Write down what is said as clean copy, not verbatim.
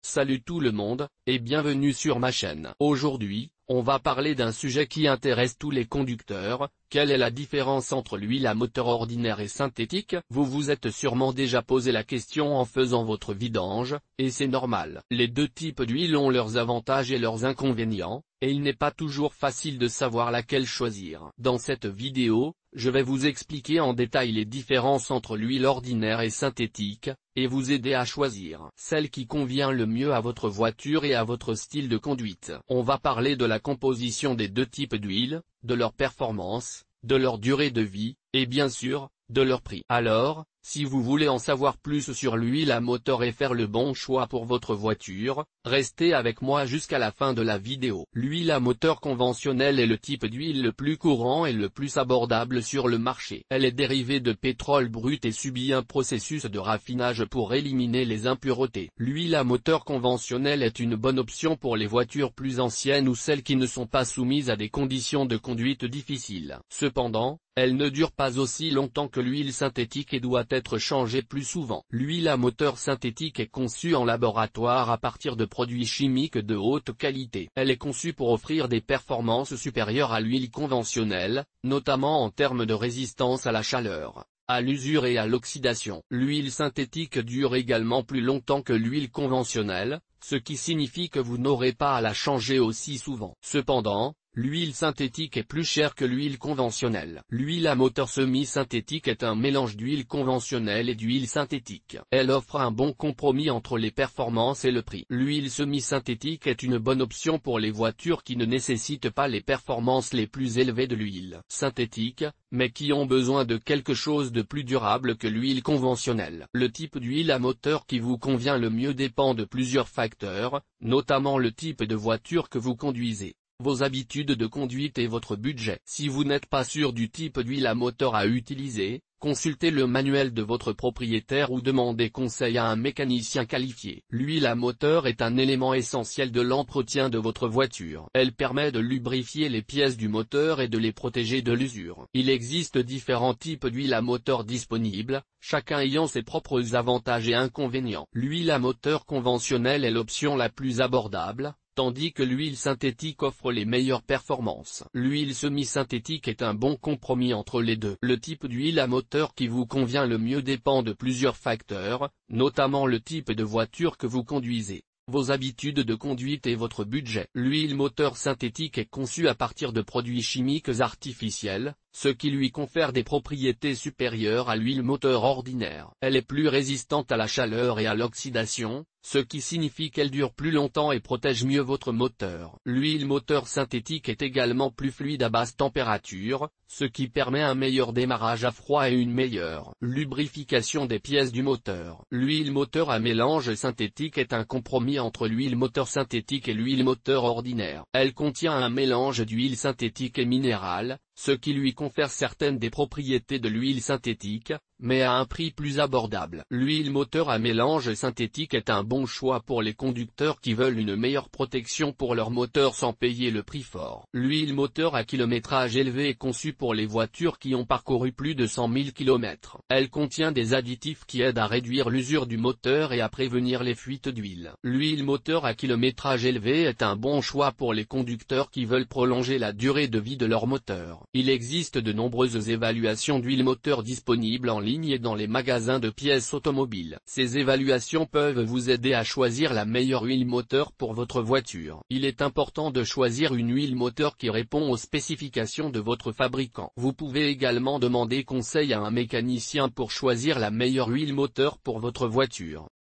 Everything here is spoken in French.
Salut tout le monde, et bienvenue sur ma chaîne. Aujourd'hui, on va parler d'un sujet qui intéresse tous les conducteurs. Quelle est la différence entre l'huile à moteur ordinaire et synthétique? Vous vous êtes sûrement déjà posé la question en faisant votre vidange, et c'est normal. Les deux types d'huile ont leurs avantages et leurs inconvénients, et il n'est pas toujours facile de savoir laquelle choisir. Dans cette vidéo, je vais vous expliquer en détail les différences entre l'huile ordinaire et synthétique, et vous aider à choisir celle qui convient le mieux à votre voiture et à votre style de conduite. On va parler de la composition des deux types d'huile, de leur performance, de leur durée de vie, et bien sûr, de leur prix. Alors, si vous voulez en savoir plus sur l'huile à moteur et faire le bon choix pour votre voiture, restez avec moi jusqu'à la fin de la vidéo. L'huile à moteur conventionnelle est le type d'huile le plus courant et le plus abordable sur le marché. Elle est dérivée de pétrole brut et subit un processus de raffinage pour éliminer les impuretés. L'huile à moteur conventionnelle est une bonne option pour les voitures plus anciennes ou celles qui ne sont pas soumises à des conditions de conduite difficiles. Cependant, elle ne dure pas aussi longtemps que l'huile synthétique et doit être changée plus souvent. L'huile à moteur synthétique est conçue en laboratoire à partir de produits chimiques de haute qualité. Elle est conçue pour offrir des performances supérieures à l'huile conventionnelle, notamment en termes de résistance à la chaleur, à l'usure et à l'oxydation. L'huile synthétique dure également plus longtemps que l'huile conventionnelle, ce qui signifie que vous n'aurez pas à la changer aussi souvent. Cependant, l'huile synthétique est plus chère que l'huile conventionnelle. L'huile à moteur semi-synthétique est un mélange d'huile conventionnelle et d'huile synthétique. Elle offre un bon compromis entre les performances et le prix. L'huile semi-synthétique est une bonne option pour les voitures qui ne nécessitent pas les performances les plus élevées de l'huile synthétique, mais qui ont besoin de quelque chose de plus durable que l'huile conventionnelle. Le type d'huile à moteur qui vous convient le mieux dépend de plusieurs facteurs, notamment le type de voiture que vous conduisez, vos habitudes de conduite et votre budget. Si vous n'êtes pas sûr du type d'huile à moteur à utiliser, consultez le manuel de votre propriétaire ou demandez conseil à un mécanicien qualifié. L'huile à moteur est un élément essentiel de l'entretien de votre voiture. Elle permet de lubrifier les pièces du moteur et de les protéger de l'usure. Il existe différents types d'huile à moteur disponibles, chacun ayant ses propres avantages et inconvénients. L'huile à moteur conventionnelle est l'option la plus abordable, tandis que l'huile synthétique offre les meilleures performances. L'huile semi-synthétique est un bon compromis entre les deux. Le type d'huile à moteur qui vous convient le mieux dépend de plusieurs facteurs, notamment le type de voiture que vous conduisez, vos habitudes de conduite et votre budget. L'huile moteur synthétique est conçue à partir de produits chimiques artificiels, ce qui lui confère des propriétés supérieures à l'huile moteur ordinaire. Elle est plus résistante à la chaleur et à l'oxydation, ce qui signifie qu'elle dure plus longtemps et protège mieux votre moteur. L'huile moteur synthétique est également plus fluide à basse température, ce qui permet un meilleur démarrage à froid et une meilleure lubrification des pièces du moteur. L'huile moteur à mélange synthétique est un compromis entre l'huile moteur synthétique et l'huile moteur ordinaire. Elle contient un mélange d'huile synthétique et minérale, ce qui lui confère certaines des propriétés de l'huile synthétique, mais à un prix plus abordable. L'huile moteur à mélange synthétique est un bon choix pour les conducteurs qui veulent une meilleure protection pour leur moteur sans payer le prix fort. L'huile moteur à kilométrage élevé est conçue pour les voitures qui ont parcouru plus de 100 000 km. Elle contient des additifs qui aident à réduire l'usure du moteur et à prévenir les fuites d'huile. L'huile moteur à kilométrage élevé est un bon choix pour les conducteurs qui veulent prolonger la durée de vie de leur moteur. Il existe de nombreuses évaluations d'huile moteur disponibles en ligne et dans les magasins de pièces automobiles. Ces évaluations peuvent vous aider à choisir la meilleure huile moteur pour votre voiture. Il est important de choisir une huile moteur qui répond aux spécifications de votre fabricant. Vous pouvez également demander conseil à un mécanicien pour choisir la meilleure huile moteur pour votre voiture.